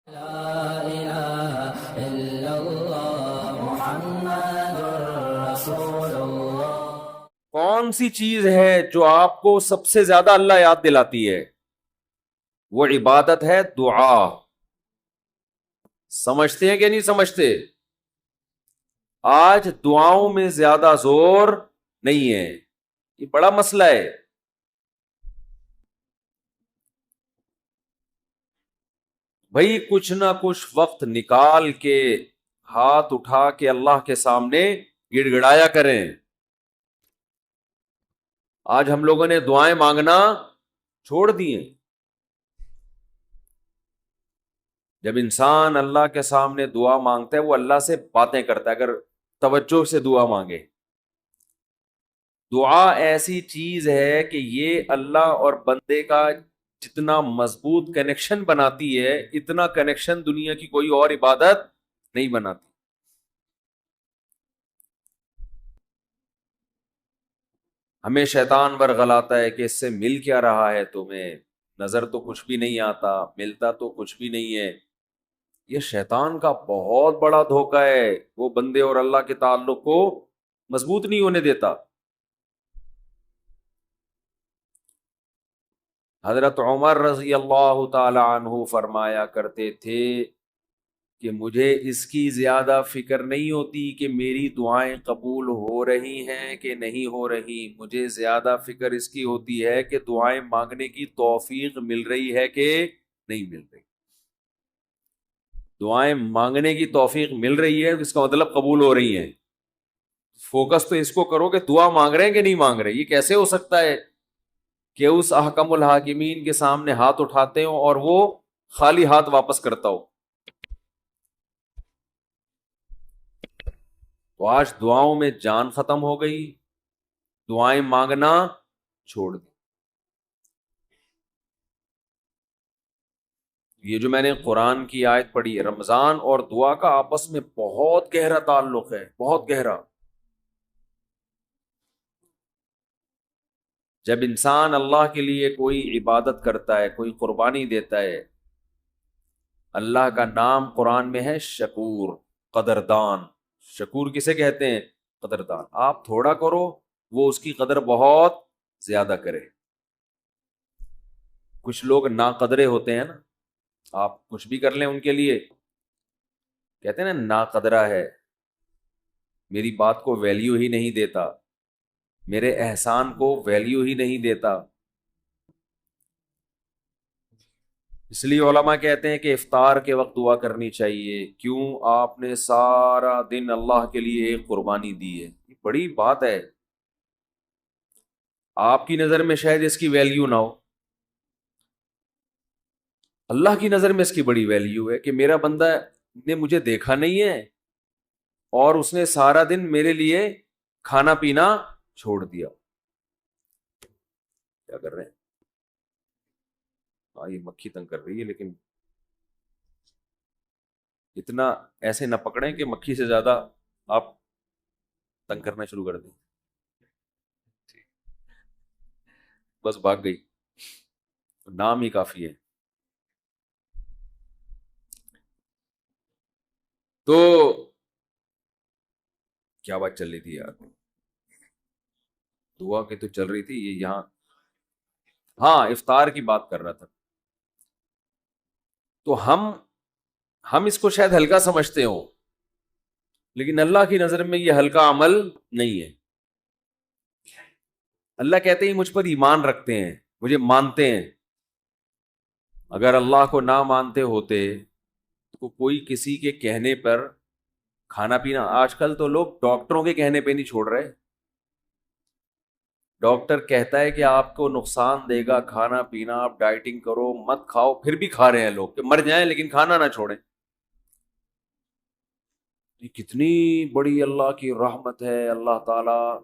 لا الہ الا اللہ محمد رسول اللہ۔ کون سی چیز ہے جو آپ کو سب سے زیادہ اللہ یاد دلاتی ہے؟ وہ عبادت ہے دعا۔ سمجھتے ہیں کہ نہیں سمجھتے؟ آج دعاؤں میں زیادہ زور نہیں ہے، یہ بڑا مسئلہ ہے۔ بھائی کچھ نہ کچھ وقت نکال کے ہاتھ اٹھا کے اللہ کے سامنے گڑ گڑایا کریں۔ آج ہم لوگوں نے دعائیں مانگنا چھوڑ دیے۔ جب انسان اللہ کے سامنے دعا مانگتا ہے وہ اللہ سے باتیں کرتا ہے، اگر توجہ سے دعا مانگے۔ دعا ایسی چیز ہے کہ یہ اللہ اور بندے کا جتنا مضبوط کنیکشن بناتی ہے، اتنا کنیکشن دنیا کی کوئی اور عبادت نہیں بناتی۔ ہمیں شیطان برغلاتا ہے کہ اس سے مل کیا رہا ہے تمہیں، نظر تو کچھ بھی نہیں آتا، ملتا تو کچھ بھی نہیں ہے۔ یہ شیطان کا بہت بڑا دھوکہ ہے، وہ بندے اور اللہ کے تعلق کو مضبوط نہیں ہونے دیتا۔ حضرت عمر رضی اللہ تعالی عنہ فرمایا کرتے تھے کہ مجھے اس کی زیادہ فکر نہیں ہوتی کہ میری دعائیں قبول ہو رہی ہیں کہ نہیں ہو رہی، مجھے زیادہ فکر اس کی ہوتی ہے کہ دعائیں مانگنے کی توفیق مل رہی ہے کہ نہیں مل رہی۔ دعائیں مانگنے کی توفیق مل رہی ہے، اس کا مطلب قبول ہو رہی ہیں۔ فوکس تو اس کو کرو کہ دعا مانگ رہے ہیں کہ نہیں مانگ رہے۔ یہ کیسے ہو سکتا ہے کہ اس احکم الحاکمین کے سامنے ہاتھ اٹھاتے ہوں اور وہ خالی ہاتھ واپس کرتا ہو؟ تو آج دعاؤں میں جان ختم ہو گئی، دعائیں مانگنا چھوڑ دی۔ یہ جو میں نے قرآن کی آیت پڑھی ہے، رمضان اور دعا کا آپس میں بہت گہرا تعلق ہے، بہت گہرا۔ جب انسان اللہ کے لیے کوئی عبادت کرتا ہے، کوئی قربانی دیتا ہے، اللہ کا نام قرآن میں ہے شکور، قدردان۔ شکور کسے کہتے ہیں؟ قدردان۔ آپ تھوڑا کرو، وہ اس کی قدر بہت زیادہ کرے۔ کچھ لوگ ناقدرے ہوتے ہیں نا، آپ کچھ بھی کر لیں ان کے لیے کہتے ہیں نا ناقدرہ ہے، میری بات کو ویلیو ہی نہیں دیتا، میرے احسان کو ویلیو ہی نہیں دیتا۔ اس لیے علماء کہتے ہیں کہ افطار کے وقت دعا کرنی چاہیے، کیوں؟ آپ نے سارا دن اللہ کے لیے ایک قربانی دی ہے، یہ بڑی بات ہے۔ آپ کی نظر میں شاید اس کی ویلیو نہ ہو، اللہ کی نظر میں اس کی بڑی ویلیو ہے کہ میرا بندہ نے مجھے دیکھا نہیں ہے اور اس نے سارا دن میرے لیے کھانا پینا چھوڑ دیا۔ کیا کر رہے ہیں؟ یہ مکھی تنگ کر رہی ہے، لیکن اتنا ایسے نہ پکڑیں کہ مکھی سے زیادہ آپ تنگ کرنا شروع کر دیں۔ بس بھاگ گئی، نام ہی کافی ہے۔ تو کیا بات چل رہی تھی یار؟ دعا کی تو چل رہی تھی، یہ یہاں ہاں افطار کی بات کر رہا تھا۔ تو ہم اس کو شاید ہلکا سمجھتے ہوں، لیکن اللہ کی نظر میں یہ ہلکا عمل نہیں ہے۔ اللہ کہتے ہیں مجھ پر ایمان رکھتے ہیں، مجھے مانتے ہیں۔ اگر اللہ کو نہ مانتے ہوتے تو کوئی کسی کے کہنے پر کھانا پینا، آج کل تو لوگ ڈاکٹروں کے کہنے پہ نہیں چھوڑ رہے۔ ڈاکٹر کہتا ہے کہ آپ کو نقصان دے گا کھانا پینا، آپ ڈائٹنگ کرو، مت کھاؤ، پھر بھی کھا رہے ہیں لوگ کہ مر جائیں لیکن کھانا نہ چھوڑیں۔ یہ کتنی بڑی اللہ کی رحمت ہے، اللہ تعالیٰ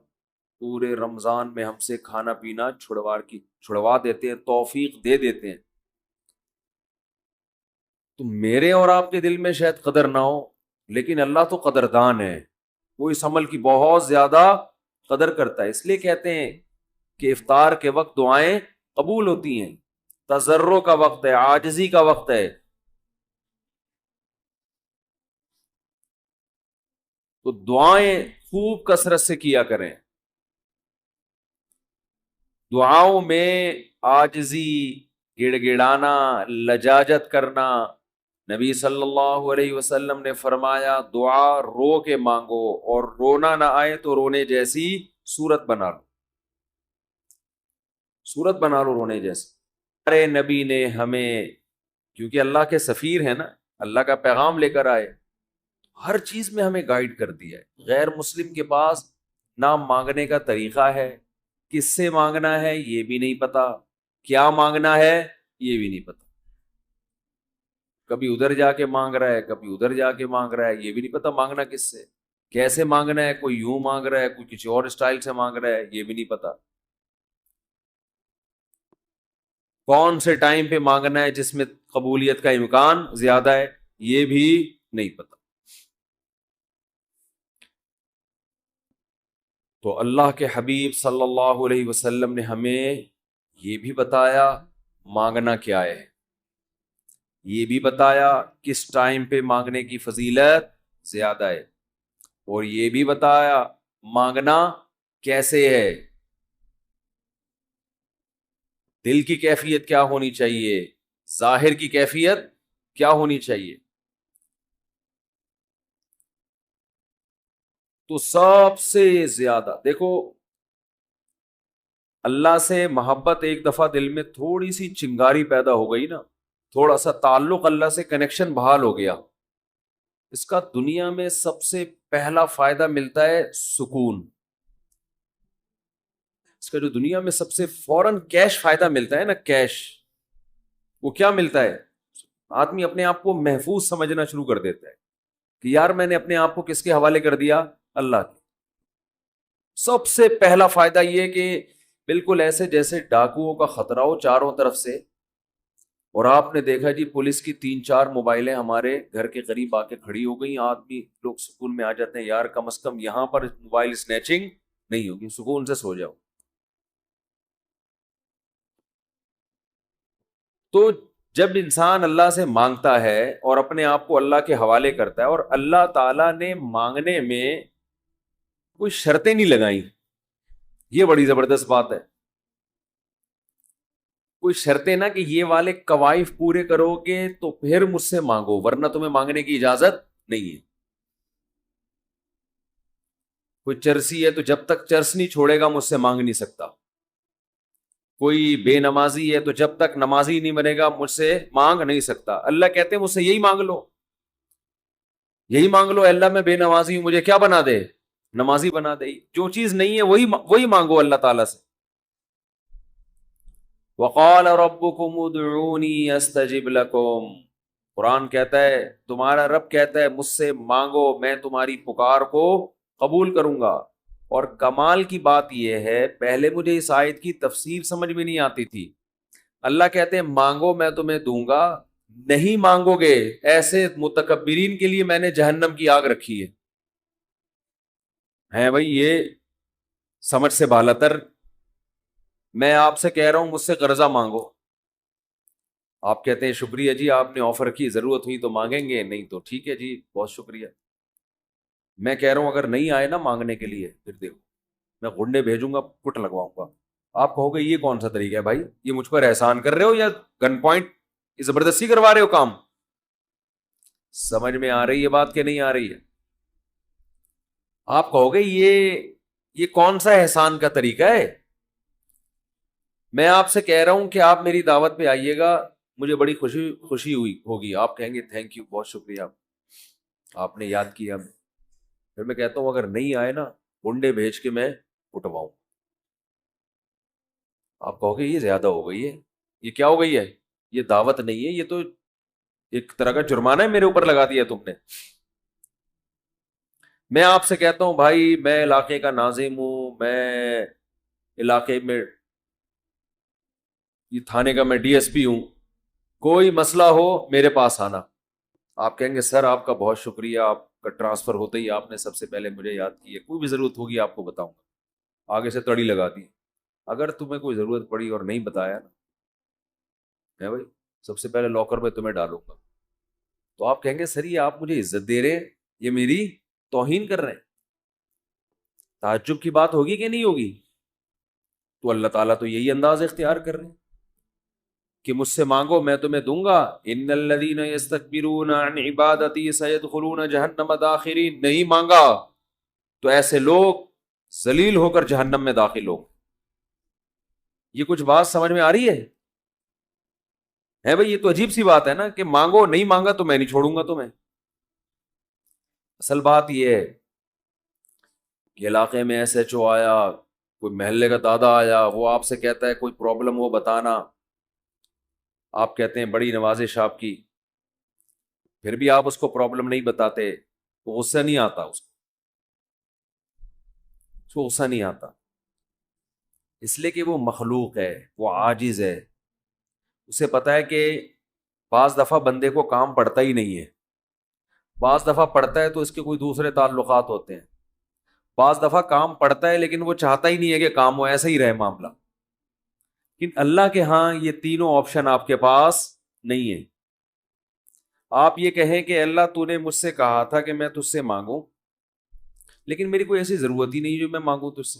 پورے رمضان میں ہم سے کھانا پینا چھڑوا دیتے ہیں، توفیق دے دیتے ہیں۔ تو میرے اور آپ کے دل میں شاید قدر نہ ہو، لیکن اللہ تو قدردان ہے، وہ اس عمل کی بہت زیادہ قدر کرتا ہے۔ اس لیے کہتے ہیں کہ افطار کے وقت دعائیں قبول ہوتی ہیں، تضرع کا وقت ہے، عاجزی کا وقت ہے۔ تو دعائیں خوب کثرت سے کیا کریں. دعاؤں میں عاجزی، گڑ گڑانا، لجاجت کرنا. نبی صلی اللہ علیہ وسلم نے فرمایا دعا رو کے مانگو، اور رونا نہ آئے تو رونے جیسی صورت بنا لو، صورت بنا لو رونے جیسی. ہمارے نبی نے ہمیں، کیونکہ اللہ کے سفیر ہیں نا، اللہ کا پیغام لے کر آئے، ہر چیز میں ہمیں گائیڈ کر دیا ہے. غیر مسلم کے پاس نہ مانگنے کا طریقہ ہے، کس سے مانگنا ہے یہ بھی نہیں پتا، کیا مانگنا ہے یہ بھی نہیں پتا. کبھی ادھر جا کے مانگ رہا ہے، کبھی ادھر جا کے مانگ رہا ہے، یہ بھی نہیں پتا مانگنا کس سے، کیسے مانگنا ہے. کوئی یوں مانگ رہا ہے، کوئی کسی اور اسٹائل سے مانگ رہا ہے، یہ بھی نہیں پتا. کون سے ٹائم پہ مانگنا ہے جس میں قبولیت کا امکان زیادہ ہے، یہ بھی نہیں پتا. تو اللہ کے حبیب صلی اللہ علیہ وسلم نے ہمیں یہ بھی بتایا مانگنا کیا ہے، یہ بھی بتایا کس ٹائم پہ مانگنے کی فضیلت زیادہ ہے، اور یہ بھی بتایا مانگنا کیسے ہے، دل کی کیفیت کیا ہونی چاہیے، ظاہر کی کیفیت کیا ہونی چاہیے. تو سب سے زیادہ دیکھو، اللہ سے محبت ایک دفعہ دل میں تھوڑی سی چنگاری پیدا ہو گئی نا، تھوڑا سا تعلق اللہ سے کنیکشن بحال ہو گیا، اس کا دنیا میں سب سے پہلا فائدہ ملتا ہے سکون. اس کا جو دنیا میں سب سے فوراً کیش فائدہ ملتا ہے نا، کیش، وہ کیا ملتا ہے؟ آدمی اپنے آپ کو محفوظ سمجھنا شروع کر دیتا ہے کہ یار میں نے اپنے آپ کو کس کے حوالے کر دیا؟ اللہ کے. سب سے پہلا فائدہ یہ کہ بالکل ایسے جیسے ڈاکوؤں کا خطرہ ہو چاروں طرف سے، اور آپ نے دیکھا جی پولیس کی 3-4 موبائلیں ہمارے گھر کے قریب آ کے کھڑی ہو گئی، آدمی لوگ سکون میں آ جاتے ہیں، یار کم از کم یہاں پر موبائل اسنیچنگ نہیں ہوگی، سکون سے سو جاؤ. تو جب انسان اللہ سے مانگتا ہے اور اپنے آپ کو اللہ کے حوالے کرتا ہے، اور اللہ تعالیٰ نے مانگنے میں کوئی شرطیں نہیں لگائیں، یہ بڑی زبردست بات ہے. کوئی شرطیں نہ کہ یہ والے قوائف پورے کرو گے تو پھر مجھ سے مانگو، ورنہ تمہیں مانگنے کی اجازت نہیں ہے. کوئی چرسی ہے تو جب تک چرس نہیں چھوڑے گا مجھ سے مانگ نہیں سکتا. کوئی بے نمازی ہے تو جب تک نمازی نہیں بنے گا مجھ سے مانگ نہیں سکتا. اللہ کہتے ہیں مجھ سے یہی مانگ لو، یہی مانگ لو، اللہ میں بے نمازی ہوں، مجھے کیا بنا دے؟ نمازی بنا دے. جو چیز نہیں ہے وہی مانگو اللہ تعالیٰ سے. وقال ربکم ادعونی استجب لکم، قرآن کہتا ہے، تمہارا رب کہتا ہے مجھ سے مانگو میں تمہاری پکار کو قبول کروں گا. اور کمال کی بات یہ ہے، پہلے مجھے اس آیت کی تفسیر سمجھ میں نہیں آتی تھی. اللہ کہتے ہیں مانگو میں تمہیں دوں گا، نہیں مانگو گے ایسے متکبرین کے لیے میں نے جہنم کی آگ رکھی ہے بھائی. یہ سمجھ سے بالاتر. میں آپ سے کہہ رہا ہوں مجھ سے قرضہ مانگو، آپ کہتے ہیں شکریہ جی آپ نے آفر کی، ضرورت ہوئی تو مانگیں گے، نہیں تو ٹھیک ہے جی بہت شکریہ. میں کہہ رہا ہوں اگر نہیں آئے نا مانگنے کے لیے، پھر دیکھو میں گنڈے بھیجوں گا، کٹ لگواؤں گا. آپ کہو گے یہ کون سا طریقہ ہے بھائی، یہ مجھ پر احسان کر رہے ہو یا گن پوائنٹ زبردستی کروا رہے ہو کام؟ سمجھ میں آ رہی ہے بات کہ نہیں آ رہی ہے؟ آپ کہو گے یہ کون سا احسان کا طریقہ ہے؟ میں آپ سے کہہ رہا ہوں کہ آپ میری دعوت پہ آئیے گا، مجھے بڑی خوشی ہوئی ہوگی، آپ کہیں گے تھینک یو بہت شکریہ آپ نے یاد کیا. پھر میں کہتا ہوں اگر نہیں آئے نا گنڈے بھیج کے میں اٹھواؤں. آپ کہو گے یہ زیادہ ہو گئی ہے، یہ کیا ہو گئی ہے؟ یہ دعوت نہیں ہے، یہ تو ایک طرح کا جرمانہ ہے میرے اوپر لگا دیا تم نے. میں آپ سے کہتا ہوں بھائی میں علاقے کا ناظم ہوں، میں علاقے میں یہ تھانے کا میں ڈی ایس پی ہوں، کوئی مسئلہ ہو میرے پاس آنا. آپ کہیں گے سر آپ کا بہت شکریہ، آپ کا ٹرانسفر ہوتے ہی آپ نے سب سے پہلے مجھے یاد کی ہے، کوئی بھی ضرورت ہوگی آپ کو بتاؤں گا. آگے سے تڑی لگا دی. اگر تمہیں کوئی ضرورت پڑی اور نہیں بتایا نا ہے بھائی، سب سے پہلے لاکر میں تمہیں ڈالوں گا. تو آپ کہیں گے سر یہ آپ مجھے عزت دے رہے ہیں، یہ میری توہین کر رہے ہیں. تعجب کی بات ہوگی کہ نہیں ہوگی؟ تو اللہ تعالیٰ تو یہی انداز اختیار کر رہے ہیں کہ مجھ سے مانگو میں تمہیں دوں گا. ان الذین یستکبرون عن عبادتی سیدخلون جہنم داخرین. نہیں مانگا تو ایسے لوگ ذلیل ہو کر جہنم میں داخل ہو. یہ کچھ بات سمجھ میں آ رہی ہے بھائی؟ یہ تو عجیب سی بات ہے نا کہ مانگو، نہیں مانگا تو میں نہیں چھوڑوں گا تمہیں. اصل بات یہ ہے کہ علاقے میں ایس ایچ او آیا، کوئی محلے کا دادا آیا، وہ آپ سے کہتا ہے کوئی پرابلم ہو بتانا، آپ کہتے ہیں بڑی نوازش آپ کی، پھر بھی آپ اس کو پرابلم نہیں بتاتے، تو غصہ نہیں آتا اس کو غصہ نہیں آتا. اس لیے کہ وہ مخلوق ہے، وہ عاجز ہے. اسے پتا ہے کہ بعض دفعہ بندے کو کام پڑتا ہی نہیں ہے، بعض دفعہ پڑتا ہے تو اس کے کوئی دوسرے تعلقات ہوتے ہیں، بعض دفعہ کام پڑتا ہے لیکن وہ چاہتا ہی نہیں ہے کہ کام ہو، ایسا ہی رہے معاملہ. لیکن اللہ کے ہاں یہ تینوں آپشن آپ کے پاس نہیں ہے. آپ یہ کہیں کہ اللہ تو نے مجھ سے کہا تھا کہ میں تجھ سے مانگوں، لیکن میری کوئی ایسی ضرورت ہی نہیں جو میں مانگوں تجھ سے.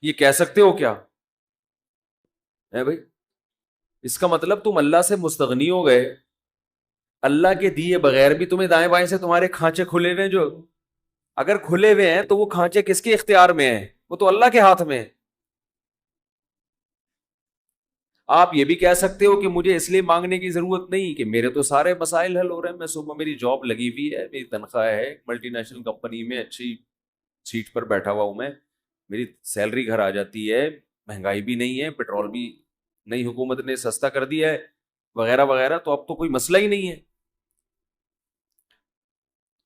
یہ کہہ سکتے ہو کیا ہے بھائی؟ اس کا مطلب تم اللہ سے مستغنی ہو گئے. اللہ کے دیے بغیر بھی تمہیں دائیں بائیں سے تمہارے کھانچے کھلے ہوئے ہیں. جو اگر کھلے ہوئے ہیں تو وہ کھانچے کس کے اختیار میں ہیں؟ وہ تو اللہ کے ہاتھ میں ہے. آپ یہ بھی کہہ سکتے ہو کہ مجھے اس لیے مانگنے کی ضرورت نہیں کہ میرے تو سارے مسائل حل ہو رہے ہیں. میں صبح میری جاب لگی ہوئی ہے، میری تنخواہ ہے، ملٹی نیشنل کمپنی میں اچھی سیٹ پر بیٹھا ہوا ہوں میں، میری سیلری گھر آ جاتی ہے، مہنگائی بھی نہیں ہے، پیٹرول بھی نئی حکومت نے سستا کر دیا ہے، وغیرہ وغیرہ. تو اب تو کوئی مسئلہ ہی نہیں ہے.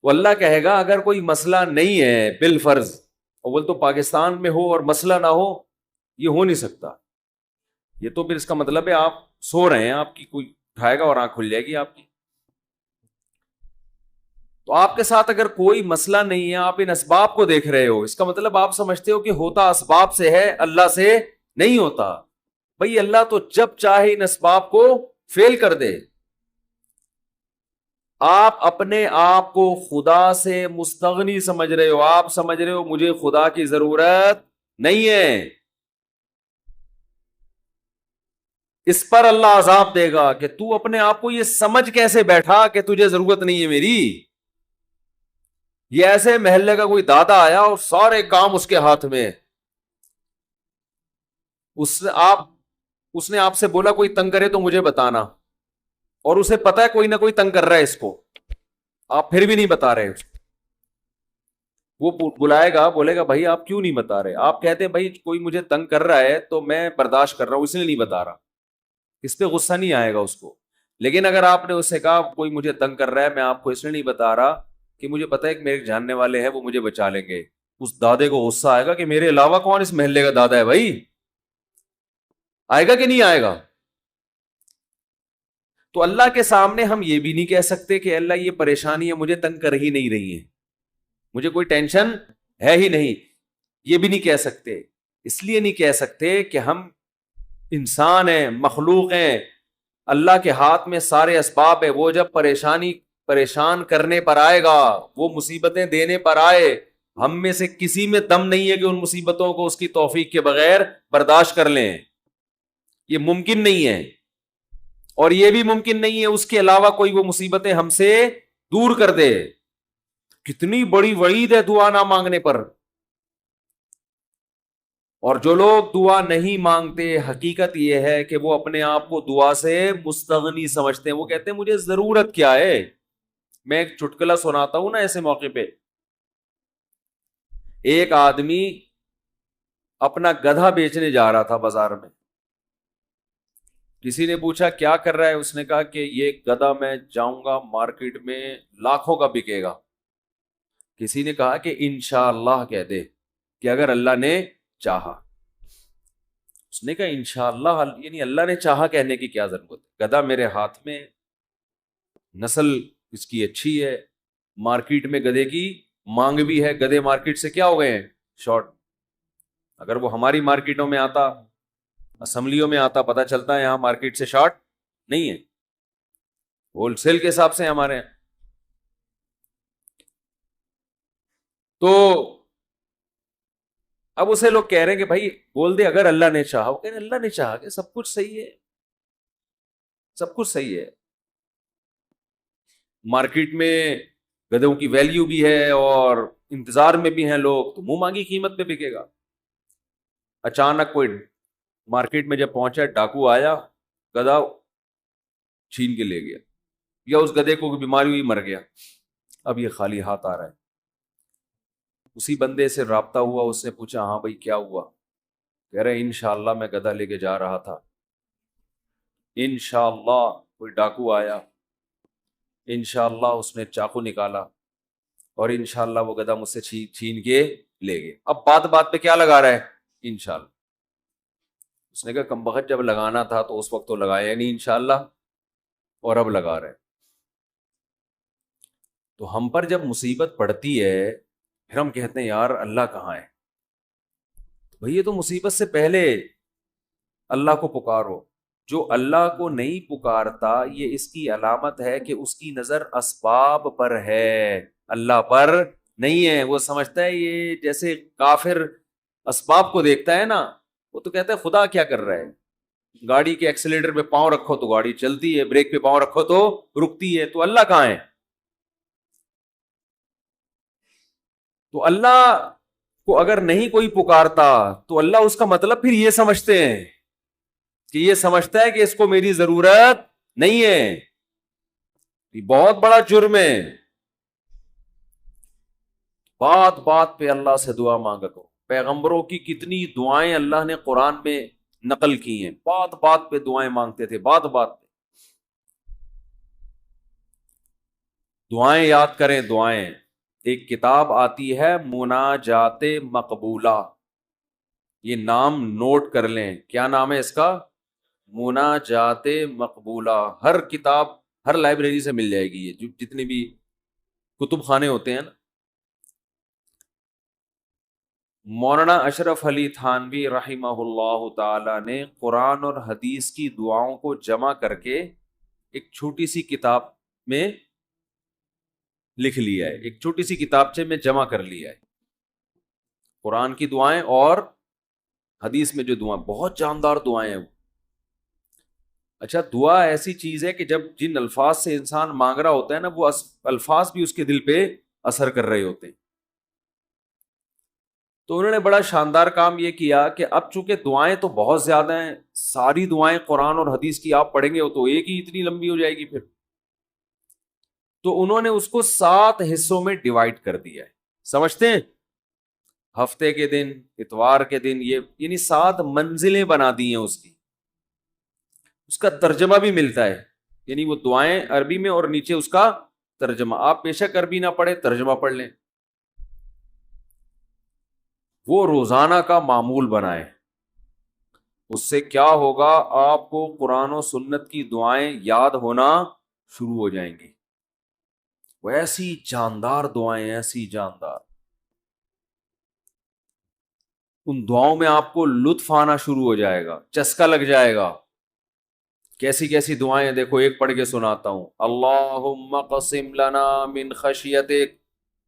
وہ اللہ کہے گا اگر کوئی مسئلہ نہیں ہے بالفرض، اول تو پاکستان میں ہو اور مسئلہ نہ ہو، یہ ہو نہیں سکتا. یہ تو پھر اس کا مطلب ہے آپ سو رہے ہیں، آپ کی کوئی اٹھائے گا اور آنکھ کھل جائے گی آپ کی. تو آپ کے ساتھ اگر کوئی مسئلہ نہیں ہے، آپ ان اسباب کو دیکھ رہے ہو، اس کا مطلب آپ سمجھتے ہو کہ ہوتا اسباب سے ہے، اللہ سے نہیں ہوتا. بھئی اللہ تو جب چاہے ان اسباب کو فیل کر دے. آپ اپنے آپ کو خدا سے مستغنی سمجھ رہے ہو، آپ سمجھ رہے ہو مجھے خدا کی ضرورت نہیں ہے. اس پر اللہ عذاب دے گا کہ تو اپنے آپ کو یہ سمجھ کیسے بیٹھا کہ تجھے ضرورت نہیں ہے میری. یہ ایسے محلے کا کوئی دادا آیا اور سارے کام اس کے ہاتھ میں، اس نے آپ سے بولا کوئی تنگ کرے تو مجھے بتانا، اور اسے پتا ہے کوئی نہ کوئی تنگ کر رہا ہے اس کو، آپ پھر بھی نہیں بتا رہے. وہ بلائے گا، بولے گا بھائی آپ کیوں نہیں بتا رہے؟ آپ کہتے ہیں بھائی کوئی مجھے تنگ کر رہا ہے تو میں برداشت کر رہا ہوں، اس لیے نہیں بتا رہا. اس پہ غصہ نہیں آئے گا اس کو. لیکن اگر آپ نے اس سے کہا کوئی مجھے تنگ کر رہا ہے، میں آپ کو اس لیے نہیں بتا رہا کہ مجھے پتا ہے کہ میرے جاننے والے ہیں، وہ مجھے بچا لیں گے، اس دادے کو غصہ آئے گا کہ میرے علاوہ کون اس محلے کا دادا ہے بھائی. آئے گا کہ نہیں آئے گا؟ تو اللہ کے سامنے ہم یہ بھی نہیں کہہ سکتے کہ اللہ یہ پریشانی ہے مجھے تنگ کر ہی نہیں رہی ہے، مجھے کوئی ٹینشن ہے ہی نہیں. یہ بھی نہیں کہہ سکتے. اس لیے نہیں کہہ سکتے کہ ہم انسان ہیں، مخلوق ہیں، اللہ کے ہاتھ میں سارے اسباب ہے. وہ جب پریشان کرنے پر آئے گا، وہ مصیبتیں دینے پر آئے، ہم میں سے کسی میں دم نہیں ہے کہ ان مصیبتوں کو اس کی توفیق کے بغیر برداشت کر لیں. یہ ممکن نہیں ہے. اور یہ بھی ممکن نہیں ہے اس کے علاوہ کوئی وہ مصیبتیں ہم سے دور کر دے. کتنی بڑی وعید ہے دعا نہ مانگنے پر. اور جو لوگ دعا نہیں مانگتے، حقیقت یہ ہے کہ وہ اپنے آپ کو دعا سے مستغنی سمجھتے ہیں. وہ کہتے ہیں مجھے ضرورت کیا ہے. میں ایک چٹکلا سناتا ہوں نا ایسے موقع پہ. ایک آدمی اپنا گدھا بیچنے جا رہا تھا بازار میں. کسی نے پوچھا کیا کر رہا ہے؟ اس نے کہا کہ یہ گدھا میں جاؤں گا مارکیٹ میں لاکھوں کا بکے گا. کسی نے کہا کہ انشاءاللہ کہہ دے کہ اگر اللہ نے چاہا. اس نے کہا انشاءاللہ، یعنی اللہ نے چاہا کہنے کی کیا ضرورت ہے؟ گدھا میرے ہاتھ میں، نسل اس کی اچھی ہے، مارکیٹ میں گدھے کی مانگ بھی ہے. گدھے مارکیٹ سے کیا ہو گئے ہیں؟ شارٹ. اگر وہ ہماری مارکیٹوں میں آتا، اسمبلیوں میں آتا، پتہ چلتا ہے یہاں مارکیٹ سے شارٹ نہیں ہے، ہول سیل کے حساب سے ہمارے ہیں. تو اب اسے لوگ کہہ رہے ہیں کہ بھائی بول دے اگر اللہ نے چاہا، وہ کہہ رہے ہیں اللہ نے چاہا کہ سب کچھ صحیح ہے، سب کچھ صحیح ہے. مارکیٹ میں گدھوں کی ویلیو بھی ہے اور انتظار میں بھی ہیں لوگ، تو منہ مانگی قیمت پہ بکے گا. اچانک کوئی مارکیٹ میں جب پہنچا، ڈاکو آیا، گدھا چھین کے لے گیا، یا اس گدھے کو بیماری ہوئی مر گیا، اب یہ خالی ہاتھ آ رہا ہے. اسی بندے سے رابطہ ہوا، اس نے پوچھا ہاں بھائی کیا ہوا؟ کہہ رہے انشاءاللہ میں گدھا لے کے جا رہا تھا، انشاءاللہ کوئی ڈاکو آیا، انشاءاللہ اس نے چاقو نکالا، اور انشاءاللہ وہ گدھا مجھ سے چھین کے لے گئے. اب بات بات پہ کیا لگا رہا ہے؟ انشاءاللہ. اس نے کہا کمبخت جب لگانا تھا تو اس وقت تو لگایا نہیں انشاءاللہ، اور اب لگا رہے. تو ہم پر جب مصیبت پڑتی ہے پھر ہم کہتے ہیں یار اللہ کہاں ہے؟ بھئی یہ تو مصیبت سے پہلے اللہ کو پکارو. جو اللہ کو نہیں پکارتا یہ اس کی علامت ہے کہ اس کی نظر اسباب پر ہے، اللہ پر نہیں ہے. وہ سمجھتا ہے یہ جیسے کافر اسباب کو دیکھتا ہے نا، وہ تو کہتا ہے خدا کیا کر رہا ہے؟ گاڑی کے ایکسیلیٹر پہ پاؤں رکھو تو گاڑی چلتی ہے، بریک پہ پاؤں رکھو تو رکتی ہے، تو اللہ کہاں ہے؟ تو اللہ کو اگر نہیں کوئی پکارتا تو اللہ اس کا مطلب پھر یہ سمجھتے ہیں کہ یہ سمجھتا ہے کہ اس کو میری ضرورت نہیں ہے. یہ بہت بڑا جرم ہے. بات بات پہ اللہ سے دعا مانگا کرو. پیغمبروں کی کتنی دعائیں اللہ نے قرآن میں نقل کی ہیں، بات بات پہ دعائیں مانگتے تھے، بات بات پہ دعائیں یاد کریں. دعائیں، ایک کتاب آتی ہے مناجات مقبولہ، یہ نام نوٹ کر لیں. کیا نام ہے اس کا؟ مناجات مقبولہ. ہر کتاب، ہر لائبریری سے مل جائے گی، یہ جو جتنے بھی کتب خانے ہوتے ہیں نا. مولانا اشرف علی تھانوی رحمہ اللہ تعالی نے قرآن اور حدیث کی دعاؤں کو جمع کر کے ایک چھوٹی سی کتاب میں لکھ لیا ہے، ایک چھوٹی سی کتابچے میں جمع کر لیا ہے. قرآن کی دعائیں اور حدیث میں جو دعائیں، بہت جاندار دعائیں ہیں. اچھا، دعا ایسی چیز ہے کہ جب جن الفاظ سے انسان مانگ رہا ہوتا ہے نا، وہ الفاظ بھی اس کے دل پہ اثر کر رہے ہوتے ہیں. تو انہوں نے بڑا شاندار کام یہ کیا کہ اب چونکہ دعائیں تو بہت زیادہ ہیں، ساری دعائیں قرآن اور حدیث کی آپ پڑھیں گے تو ایک ہی اتنی لمبی ہو جائے گی پھر. تو انہوں نے اس کو 7 حصوں میں ڈیوائڈ کر دیا ہے. سمجھتے ہیں؟ ہفتے کے دن، اتوار کے دن، یہ یعنی 7 منزلیں بنا دی ہیں اس کی. اس کا ترجمہ بھی ملتا ہے، یعنی وہ دعائیں عربی میں اور نیچے اس کا ترجمہ. آپ بے شک عربی نہ پڑھیں، ترجمہ پڑھ لیں. وہ روزانہ کا معمول بنائیں. اس سے کیا ہوگا؟ آپ کو قرآن و سنت کی دعائیں یاد ہونا شروع ہو جائیں گی. وہ ایسی جاندار دعائیں، ایسی جاندار، ان دعاؤں میں آپ کو لطف آنا شروع ہو جائے گا، چسکا لگ جائے گا. کیسی کیسی دعائیں دیکھو، ایک پڑھ کے سناتا ہوں. اللہم قسم لنا من خشیتک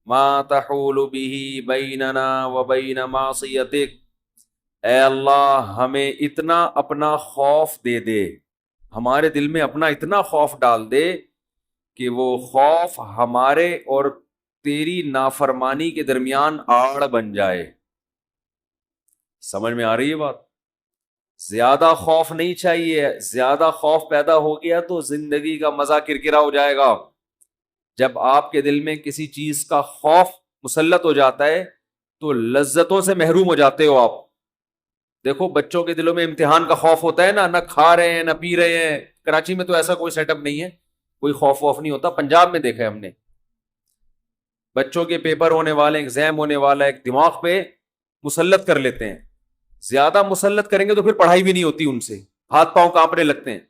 ما تحول به بیننا وبین معصیتک. اے اللہ ہمیں اتنا اپنا خوف دے دے، ہمارے دل میں اپنا اتنا خوف ڈال دے کہ وہ خوف ہمارے اور تیری نافرمانی کے درمیان آڑ بن جائے. سمجھ میں آ رہی ہے بات؟ زیادہ خوف نہیں چاہیے. زیادہ خوف پیدا ہو گیا تو زندگی کا مزہ کرکرا ہو جائے گا. جب آپ کے دل میں کسی چیز کا خوف مسلط ہو جاتا ہے تو لذتوں سے محروم ہو جاتے ہو آپ. دیکھو بچوں کے دلوں میں امتحان کا خوف ہوتا ہے نا، نہ کھا رہے ہیں نہ پی رہے ہیں. کراچی میں تو ایسا کوئی سیٹ اپ نہیں ہے، کوئی خوف ووف نہیں ہوتا. پنجاب میں دیکھا ہے ہم نے، بچوں کے پیپر ہونے والے، ایگزام ہونے والا، ایک دماغ پہ مسلط کر لیتے ہیں. زیادہ مسلط کریں گے تو پھر پڑھائی بھی نہیں ہوتی، ان سے ہاتھ پاؤں کانپنے لگتے ہیں.